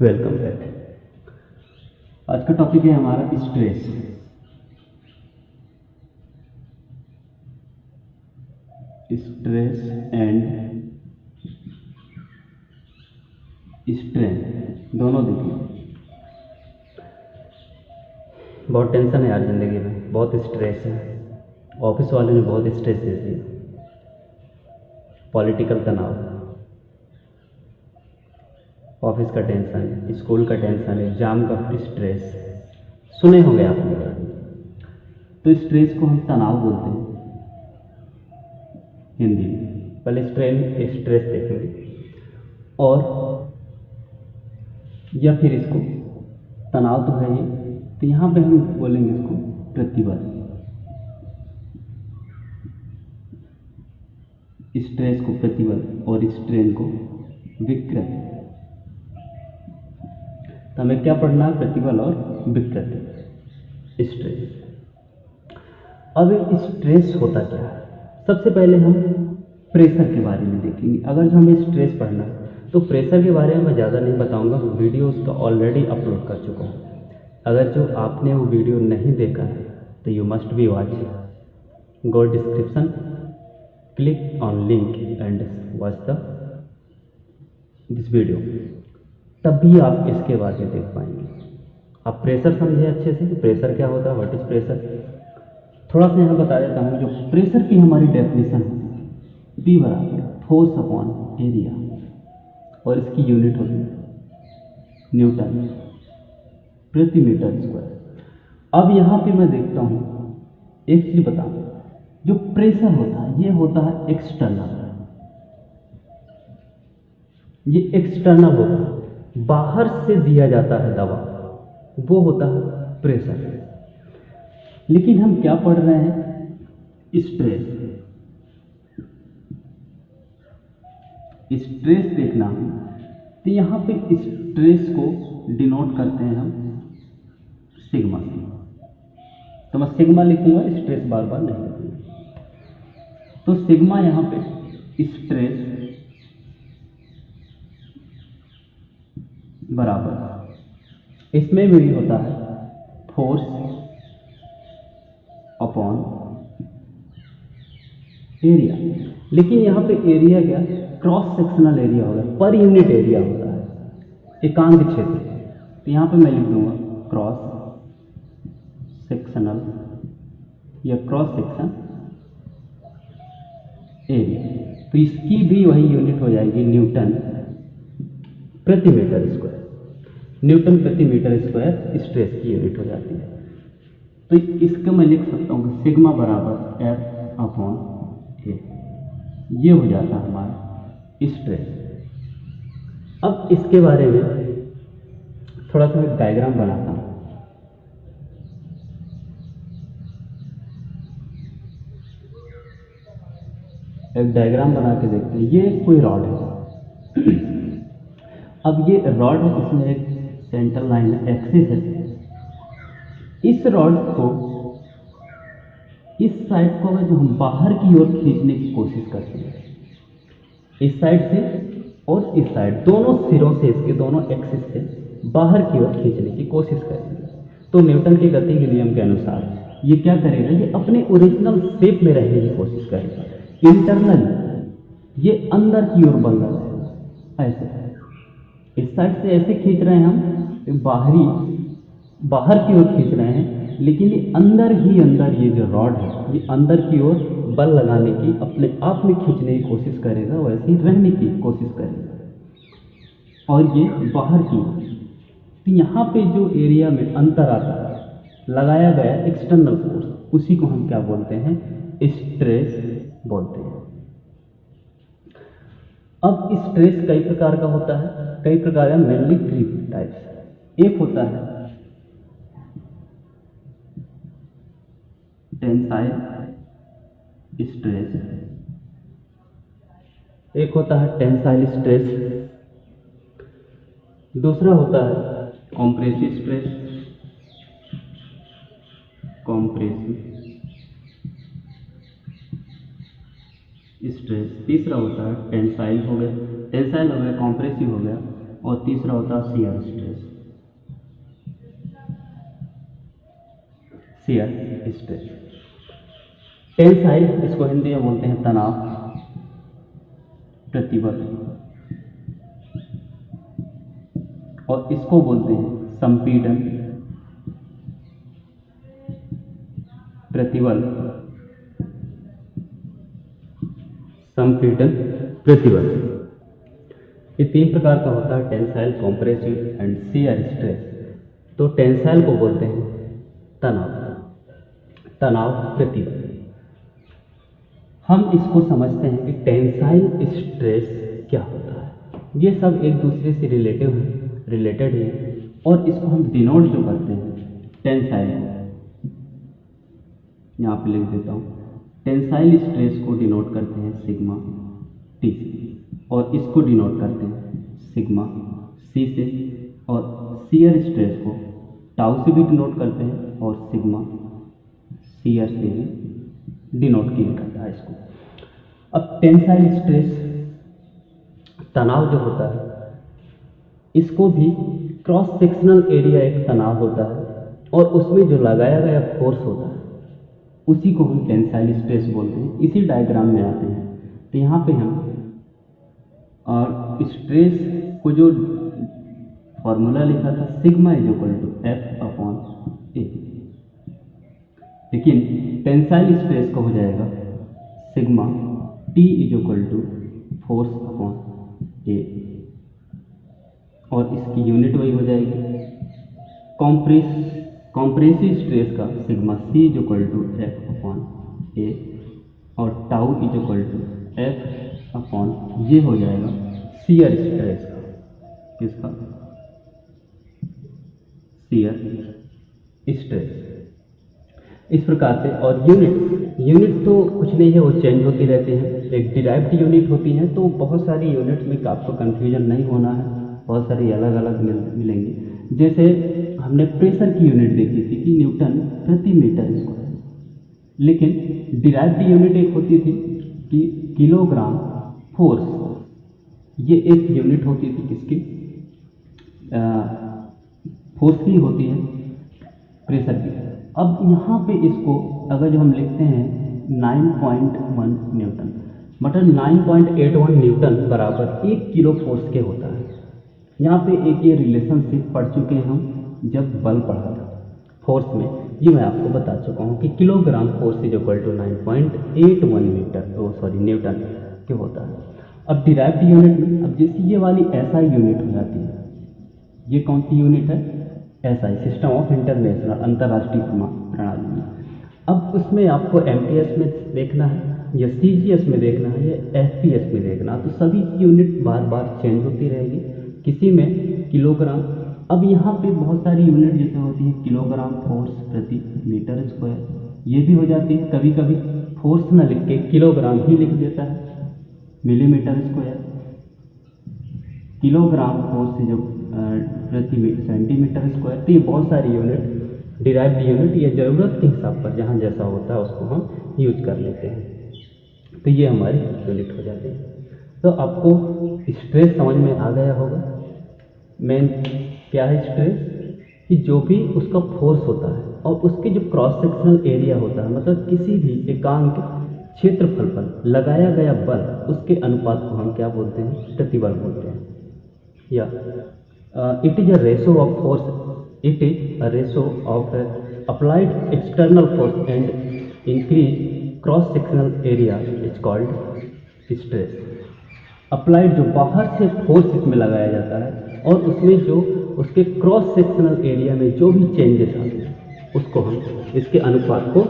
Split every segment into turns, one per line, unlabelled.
Welcome back. आज का topic है हमारा स्ट्रेस। स्ट्रेस एंड स्ट्रेन दोनों देखिए। बहुत टेंशन है यार ज़िंदगी में, बहुत स्ट्रेस है। ऑफिस वाले ने बहुत स्ट्रेस दे दिया, पॉलिटिकल तनाव, ऑफिस का टेंशन, स्कूल का टेंशन, एग्जाम का स्ट्रेस, सुने होंगे आपने। तो स्ट्रेस को हम तनाव बोलते हैं हिंदी में। पहले स्ट्रेस देखेंगे और या फिर इसको तनाव तो है ही, तो यहाँ पे हम बोलेंगे इसको प्रतिबल। स्ट्रेस को प्रतिबल और स्ट्रेन को विकृत। तो हमें क्या पढ़ना है? प्रतिबल और विकृत, स्ट्रेस। अब स्ट्रेस होता क्या है? सबसे पहले हम प्रेशर के बारे में देखेंगे। अगर जो हमें स्ट्रेस पढ़ना है तो प्रेशर के बारे में मैं ज़्यादा नहीं बताऊंगा, वीडियो उसका ऑलरेडी अपलोड कर चुका हूँ। अगर जो आपने वो वीडियो नहीं देखा है तो you must be watch, go description, click on link and watch this video, तभी आप इसके बारे में देख पाएंगे। आप प्रेशर समझे अच्छे से कि प्रेशर क्या होता है, व्हाट इज प्रेशर। थोड़ा सा यहाँ बता देता हूँ। जो प्रेशर की हमारी डेफिनेशन है, P बराबर फोर्स अपॉन एरिया, और इसकी यूनिट होती है न्यूटन प्रति मीटर स्क्वायर। अब यहाँ पे मैं देखता हूँ, एक चीज बताऊँ, जो प्रेशर होता है ये होता है एक्सटर्नल, ये एक्सटर्नल होता है, बाहर से दिया जाता है दबाव, वो होता है प्रेशर। लेकिन हम क्या पढ़ रहे हैं? स्ट्रेस। स्ट्रेस देखना तो यहाँ पे स्ट्रेस को डिनोट करते हैं हम सिग्मा से। तो मैं सिग्मा लिखूंगा, स्ट्रेस बार बार नहीं लिखूंगा। तो सिग्मा यहाँ पे स्ट्रेस बराबर, इसमें भी होता है फोर्स अपॉन एरिया। लेकिन यहाँ पे एरिया क्या? क्रॉस सेक्शनल एरिया होगा, पर यूनिट एरिया होता है, एकांक क्षेत्र। तो यहाँ पे मैं लिख दूंगा क्रॉस सेक्शनल या क्रॉस सेक्शन एरिया। तो इसकी भी वही यूनिट हो जाएगी न्यूटन प्रति मीटर स्क्वायर। न्यूटन प्रति मीटर स्क्वायर स्ट्रेस की यूनिट हो जाती है। तो इसका मैं लिख सकता हूँ कि सिग्मा बराबर F अपॉन ए, ये हो जाता है हमारा स्ट्रेस। अब इसके बारे में थोड़ा सा मैं डायग्राम बनाता हूँ। एक डायग्राम बना के देखते हैं। ये कोई रॉड है। अब ये रॉड है, इसमें एक सेंटर लाइन है, एक्सिस है। इस रॉड को, इस साइड को जो हम बाहर की ओर खींचने की कोशिश करते हैं, इस साइड से और इस साइड, दोनों सिरों से, इसके दोनों एक्सिस से बाहर की ओर खींचने की कोशिश करेंगे। तो न्यूटन की गति के नियम के अनुसार ये क्या करेगा? ये अपने ओरिजिनल शेप में रहने की कोशिश करेगा। इंटरनल ये अंदर की ओर बल लगाएगा, ऐसे। इस साइड से ऐसे खींच रहे हैं हम, बाहर की ओर खींच रहे हैं, लेकिन ये अंदर ही अंदर, ये जो रॉड है ये अंदर की ओर बल लगाने की, अपने आप में खींचने की कोशिश करेगा, वैसे ही रहने की कोशिश करेगा, और ये बाहर की ओर। तो यहाँ पे जो एरिया में अंतर आता है, लगाया गया एक्सटर्नल फोर्स, उसी को हम क्या बोलते हैं? स्ट्रेस बोलते हैं। अब स्ट्रेस कई प्रकार का होता है, कई प्रकार का, मेनली 3 टाइप्स। एक होता है टेंसाइल स्ट्रेस, एक होता है टेंसाइल स्ट्रेस, दूसरा होता है कॉम्प्रेसिव स्ट्रेस, कॉम्प्रेसिव स्ट्रेस, तीसरा होता है टेंसाइल हो गया, कॉम्प्रेसिव हो गया, और तीसरा होता है shear stress. Shear stress. Tensile, इसको हिंदी में बोलते हैं तनाव प्रतिबल, और इसको बोलते हैं संपीड़न प्रतिबल। संपीड़न प्रतिबल ये 3 प्रकार का होता है, tensile, compressive and shear stress. तो टेंसाइल को बोलते हैं तनाव प्रतिबल। हम इसको समझते हैं कि टेंसाइल स्ट्रेस क्या होता है। ये सब एक दूसरे से रिलेटेड है, और इसको हम डिनोट जो करते हैं टेंसाइल को, यहाँ पे लिख देता हूँ, टेंसाइल स्ट्रेस को डिनोट करते हैं सिग्मा टी से, और इसको डिनोट करते हैं सिग्मा सी से, और शियर स्ट्रेस को टाउ से भी डिनोट करते हैं और सिग्मा शियर से भी डिनोट किया जाता है इसको। अब टेंसाइल स्ट्रेस तनाव जो होता है, इसको भी क्रॉस सेक्शनल एरिया एक तनाव होता है, और उसमें जो लगाया गया फोर्स होता है उसी को हम टेंसाइल स्ट्रेस बोलते हैं। इसी डायग्राम में आते हैं तो यहाँ पे हम और स्ट्रेस को जो फॉर्मूला लिखा था sigma is equal to F upon A, लेकिन टेंसाइल स्ट्रेस का हो जाएगा sigma T is equal to force upon A, और इसकी यूनिट वही हो जाएगी कॉम्प्रेसिव स्ट्रेस का sigma C is equal to F upon A, और tau is equal to F upon ये हो जाएगा शियर स्ट्रेस का, किसका, शियर स्ट्रेस। इस प्रकार से, और यूनिट तो कुछ नहीं है, वो चेंज होती रहती हैं। एक डिराइव्ड यूनिट होती है, तो बहुत सारी यूनिट्स में आपको कंफ्यूजन नहीं होना है, बहुत सारी अलग अलग मिलेंगी। जैसे हमने प्रेशर की यूनिट देखी थी कि न्यूटन प्रति मीटर स्क्वायर, लेकिन डिराइव्ड यूनिट एक होती थी कि किलोग्राम फोर्स, ये एक यूनिट होती थी किसकी, फोर्स की होती है प्रेशर की। अब यहाँ पे इसको अगर जो हम लिखते हैं 9.1 न्यूटन, मतलब 9.81 न्यूटन बराबर 1 किलो फोर्स के होता है। यहाँ पे एक ये रिलेशनशिप पढ़ चुके हैं हम जब बल पढ़ा था फोर्स में, ये मैं आपको बता चुका हूँ कि kilogram force is equal to 9.81 newton के होता है। अब डिराइव्ड यूनिट में, अब जैसे ये वाली ऐसा यूनिट हो जाती है, ये कौन सी यूनिट है, SI सिस्टम ऑफ इंटरनेशनल, अंतर्राष्ट्रीय प्रणाली में। अब उसमें आपको MPS में देखना है या CGS में देखना है या FPS में देखना है, तो सभी की यूनिट बार बार चेंज होती रहेगी, किसी में किलोग्राम। अब यहाँ पे बहुत सारी यूनिट जैसे होती है किलोग्राम फोर्स प्रति मीटर स्क्वायर, ये भी हो जाती है। कभी कभी फोर्स ना लिख के किलोग्राम ही लिख देता है, मिलीमीटर स्क्वायर, किलोग्राम फोर्स जो प्रति सेंटीमीटर स्क्वायर। तो ये बहुत सारी यूनिट, डिराइव्ड यूनिट, ये ज़रूरत के हिसाब पर जहाँ जैसा होता है उसको हम यूज कर लेते हैं, तो ये हमारी यूनिट हो जाती है। तो आपको स्ट्रेस समझ में आ गया होगा। मेन क्या है स्ट्रेस, कि जो भी उसका फोर्स होता है और उसके जो क्रॉस सेक्शनल एरिया होता है, मतलब किसी भी एकांक क्षेत्रफल पर लगाया गया बल, उसके अनुपात को हम क्या बोलते हैं, प्रतिबल बोलते हैं। या it is a ratio of force, it is a ratio of applied external force and increase cross sectional area is called stress. Applied जो बाहर से फोर्स इसमें लगाया जाता है और उसमें जो उसके क्रॉस सेक्शनल एरिया में जो भी चेंजेस आते हैं उसको हम, इसके अनुपात को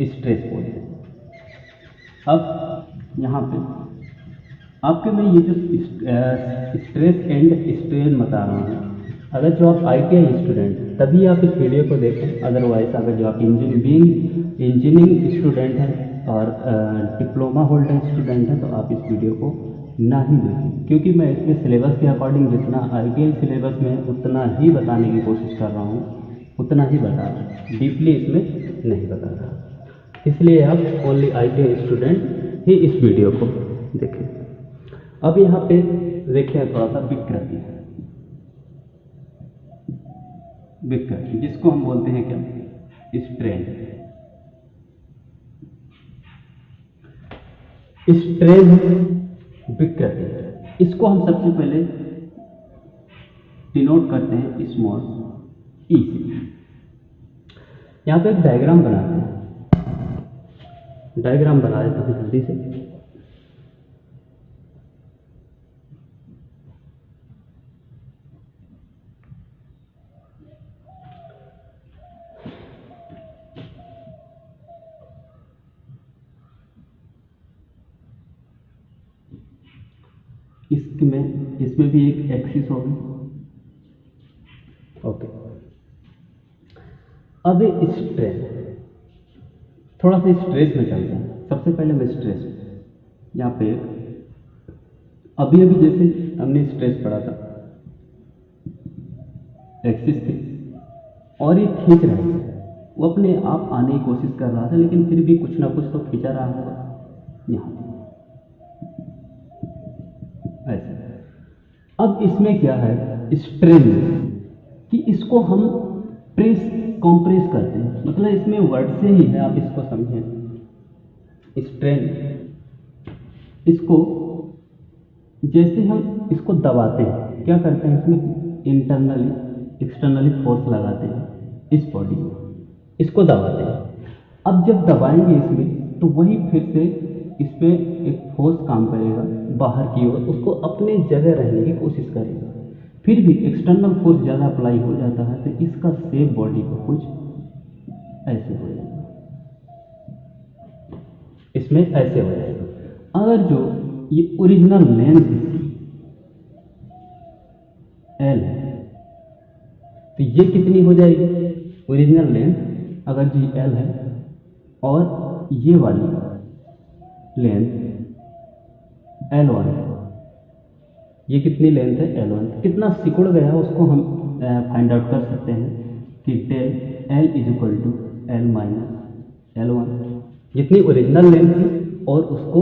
स्ट्रेस बोलते हैं। अब यहाँ पे आपके मैं ये जो स्ट्रेस एंड स्ट्रेन बता रहा हूँ, अगर जो आप ITI स्टूडेंट तभी आप इस वीडियो को देखें, अदरवाइज अगर जो आप इंजीनियरिंग स्टूडेंट हैं और डिप्लोमा होल्डर स्टूडेंट हैं तो आप इस वीडियो को ना ही देखें, क्योंकि मैं इसके सिलेबस के अकॉर्डिंग जितना ITI सिलेबस में उतना ही बताने की कोशिश कर रहा हूँ, उतना ही बता रहा हूँ, डीपली इसमें नहीं बता रहा। इसलिए आप ओनली ITI स्टूडेंट ही इस वीडियो को देखें। अब यहाँ पे देखें थोड़ा सा विकृति, विकृति, जिसको हम बोलते हैं क्या, स्ट्रेन। स्ट्रेन विकृति, इसको हम सबसे पहले डिनोट करते हैं स्मॉल ई से। यहाँ पे एक डायग्राम बनाते हैं, डायग्राम बना देता हूँ जल्दी से। इसमें भी एक एक्सिस होगी। ओके, अब स्ट्रेन, थोड़ा सा स्ट्रेस में चलते हैं। सबसे पहले मैं स्ट्रेस, यहाँ पे अभी जैसे हमने स्ट्रेस पढ़ा था, एक्सिस थी और ये खींच रहा है, वो अपने आप आने की कोशिश कर रहा था, लेकिन फिर भी कुछ ना कुछ तो खींचा रहा होगा यहाँ ऐसे। अब इसमें क्या है स्ट्रेन, कि इसको हम प्रेस कंप्रेस करते हैं, मतलब इसमें वर्ड से ही है, आप इसको समझें। स्ट्रेन, इसको जैसे हम इसको दबाते हैं, क्या करते हैं, इसमें इंटरनली एक्सटर्नली फोर्स लगाते हैं इस बॉडी में, इसको दबाते हैं। अब जब दबाएंगे इसमें, तो वही फिर से इस पे एक फोर्स काम करेगा बाहर की ओर, उसको अपने जगह रहने की कोशिश करेगा। फिर भी एक्सटर्नल फोर्स ज़्यादा अप्लाई हो जाता है, तो इसका शेप बॉडी को कुछ ऐसे हो जाएगा, इसमें ऐसे हो जाएगा। अगर जो ये ओरिजिनल लेंथ एल है, तो ये कितनी हो जाएगी ओरिजिनल लेंथ, अगर जी एल है, और ये वाली लेंथ L1 है, ये कितनी लेंथ है L1, कितना सिकुड़ गया उसको हम फाइंड आउट कर सकते हैं कि del L is equal to L minus L1, जितनी ओरिजिनल लेंथ थी और उसको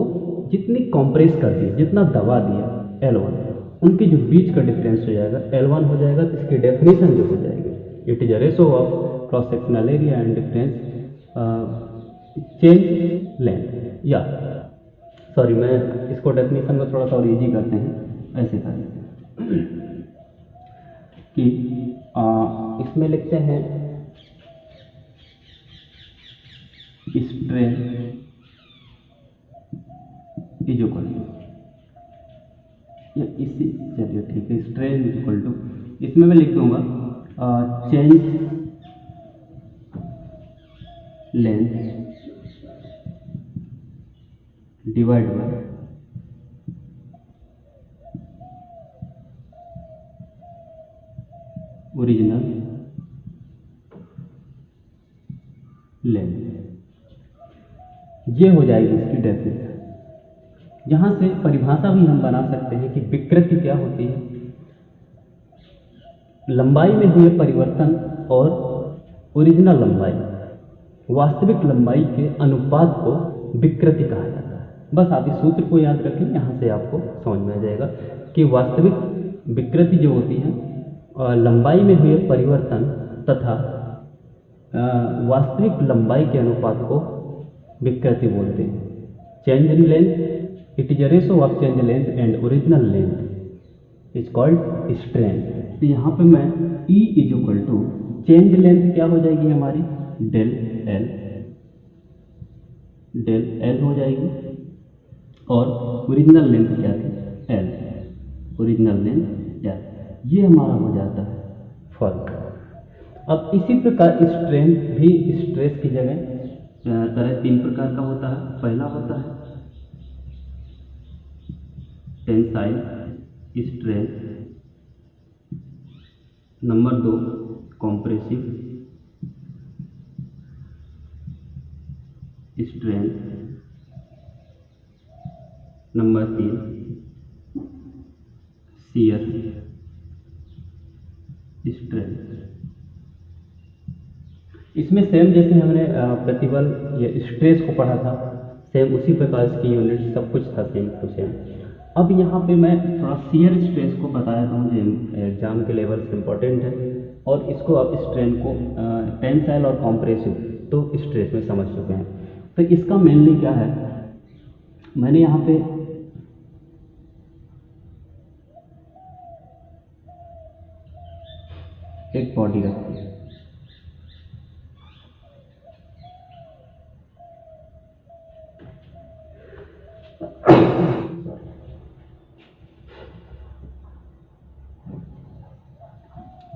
जितनी कंप्रेस कर दिया, जितना दबा दिया L1, उनके जो बीच का डिफरेंस हो जाएगा L1 हो जाएगा। तो इसकी डेफिनेशन जो हो जाएगी, it is a ratio of cross sectional area and difference change length. या सॉरी, मैं इसको डेफिनेशन में थोड़ा सा और इजी करते हैं, ऐसे कर लेते हैं कि इसमें लिखते हैं स्ट्रेन इज इक्वल टू, या इसी, चलिए ठीक है, स्ट्रेन इज इक्वल टू, इसमें मैं लिख दूंगा change length divide by original length, ये हो जाएगी इसकी डेफिनेशन। यहाँ से परिभाषा भी हम बना सकते हैं कि विकृति क्या होती है, लंबाई में हुए परिवर्तन और ओरिजिनल लंबाई, वास्तविक लंबाई के अनुपात को विकृति कहा जाता है। बस आप इस सूत्र को याद रखें, यहाँ से आपको समझ में आ जाएगा कि वास्तविक विकृति जो होती है लंबाई में हुए परिवर्तन तथा वास्तविक लंबाई के अनुपात को विकृति बोलते हैं। Change in length, it is a ratio of change length and original length is called strain. तो यहाँ पे मैं E is equal to change length क्या हो जाएगी हमारी, डेल एल हो जाएगी, और ओरिजिनल लेंथ क्या थी, एल, ओरिजिनल लेंथ एल, ये हमारा हो जाता है फर्क। अब इसी प्रकार स्ट्रेन भी स्ट्रेस की जगह तरह 3 प्रकार का होता है। पहला होता है tensile strain, number 2 compressive strain, number 3 shear strain. इसमें सेम जैसे हमने प्रतिबल या स्ट्रेस को पढ़ा था, सेम उसी प्रकार इसकी यूनिट सब कुछ था सेम टू सेम। अब यहाँ पे मैं थोड़ा शियर स्ट्रेस को बताया था, जो एग्जाम के लेवल से इम्पोर्टेंट है, और इसको आप स्ट्रेन को टेंसाइल और कॉम्प्रेसिव तो स्ट्रेस में समझ चुके हैं। तो इसका मेनली क्या है, मैंने यहाँ पे एक बॉडी रखी है,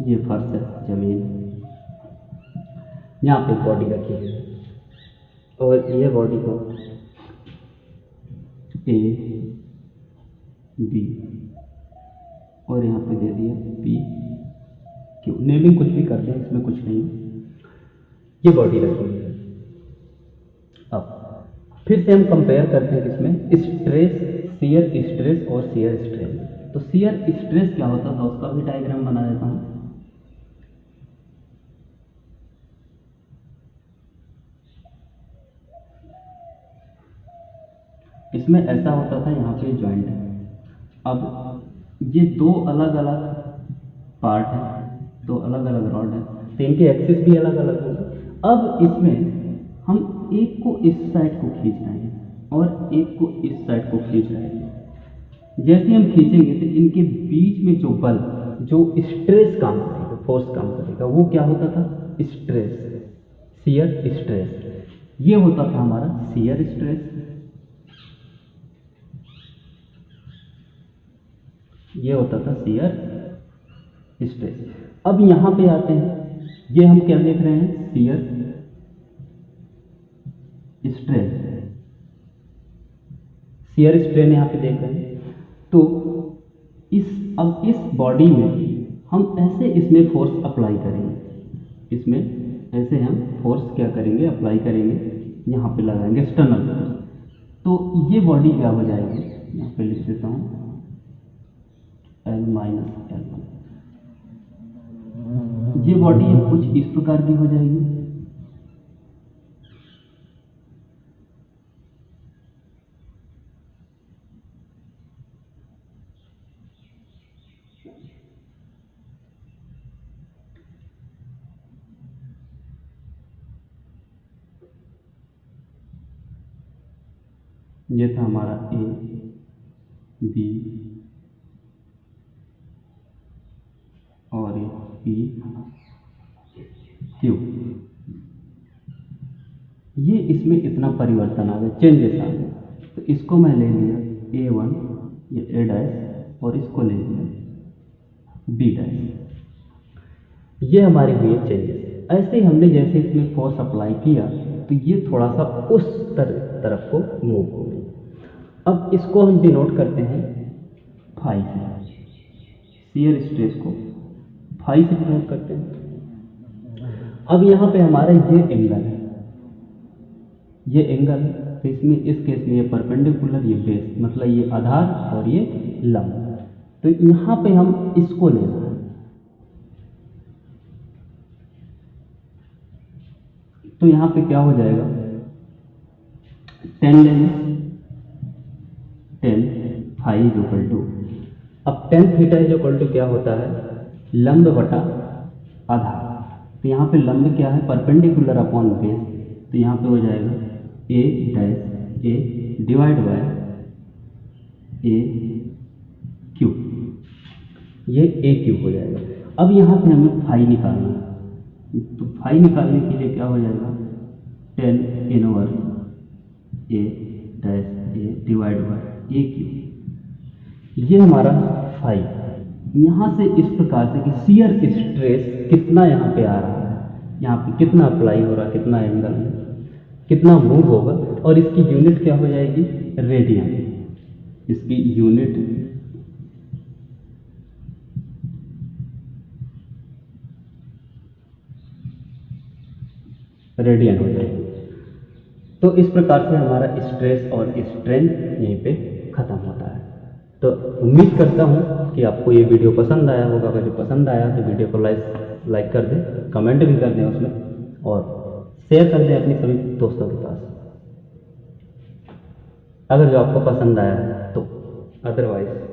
ये फर्श है, जमीन, यहाँ पे बॉडी रखी हुई है, और ये बॉडी को ए बी और यहाँ पे दे दिया पी क्यू, नेमिंग कुछ भी कर दें, इसमें कुछ नहीं, ये बॉडी रखी हुई है। अब फिर से हम कंपेयर करते हैं किसमें, स्ट्रेस, शियर स्ट्रेस और शियर स्ट्रेन। तो शियर स्ट्रेस क्या होता था उसका भी डायग्राम बना देता हूँ। इसमें ऐसा होता था, यहाँ पे जॉइंट है, अब ये दो अलग अलग पार्ट हैं, दो अलग अलग रॉड हैं, तो इनके एक्सिस भी अलग अलग होंगे। अब इसमें हम एक को इस साइड को खींच रहे हैं और एक को इस साइड को खींच रहे हैं। जैसे हम खींचेंगे तो इनके बीच में जो बल, जो स्ट्रेस काम करेगा, फोर्स काम करेगा, वो क्या होता था, स्ट्रेस, शियर स्ट्रेस। ये होता था हमारा शियर स्ट्रेस, ये होता था शियर स्ट्रेस। अब यहां पे आते हैं, ये हम क्या देख रहे हैं, शियर स्ट्रेन, शियर स्ट्रेन यहां पे देख रहे हैं। तो अब इस बॉडी में हम ऐसे इसमें फोर्स अप्लाई करेंगे, इसमें ऐसे हम फोर्स क्या करेंगे, अप्लाई करेंगे, यहाँ पे लगाएंगे एक्सटर्नल फोर्स। तो ये बॉडी क्या हो जाएगी, यहाँ पे लिख देता हूँ L माइनस L, ये बॉडी कुछ इस प्रकार की हो जाएगी। ये था हमारा ए बी और ये पी क्यू, ये इसमें इतना परिवर्तन आ गया, चेंजेस आ गए। तो इसको मैं ले लिया A1, ये ए डैश, और इसको ले लिया बी डैश। ये हमारी हुई चेंजेस। ऐसे ही हमने जैसे इसमें फोर्स अप्लाई किया तो ये थोड़ा सा उस तरफ को मूव हो गई। अब इसको हम डिनोट करते हैं फाई से, शियर स्ट्रेस को फाई से डिनोट करते हैं। अब यहाँ पे हमारा ये एंगल है, ये एंगल, तो इसमें इस केस में ये परपेंडिकुलर, ये बेस, मतलब ये आधार और ये लंब। तो यहाँ पे हम इसको लेना है, तो यहाँ पे क्या हो जाएगा, 10 लेंगे, 10 फाई इज इक्वल टू, अब 10 थीटा इज इक्वल टू क्या होता है, लंब बटा आधार। तो यहाँ पे लंब क्या है, परपेंडिकुलर अपॉन बेस, तो यहाँ पे हो जाएगा A dash A divide by A Q, ये ए क्यू हो जाएगा। अब यहाँ पे हमें फाई निकालना है, तो फाई निकालने के लिए क्या हो जाएगा, 10 inverse A dash A divide by A Q, ये हमारा फाई। यहाँ से इस प्रकार से कि शियर स्ट्रेस कितना यहाँ पे आ रहा है, यहाँ पे कितना अप्लाई हो रहा है, कितना एंगल में कितना मूव होगा, और इसकी यूनिट क्या हो जाएगी, रेडियन, इसकी यूनिट रेडियन हो जाएगी। तो इस प्रकार से हमारा स्ट्रेस और स्ट्रेन यहीं पे खत्म होता है। तो उम्मीद करता हूँ कि आपको ये वीडियो पसंद आया होगा। अगर पसंद आया तो वीडियो को लाइक कर दें, कमेंट भी कर दें उसमें, और शेयर कर दें अपनी सभी दोस्तों के पास, अगर जो आपको पसंद आया तो। अदरवाइज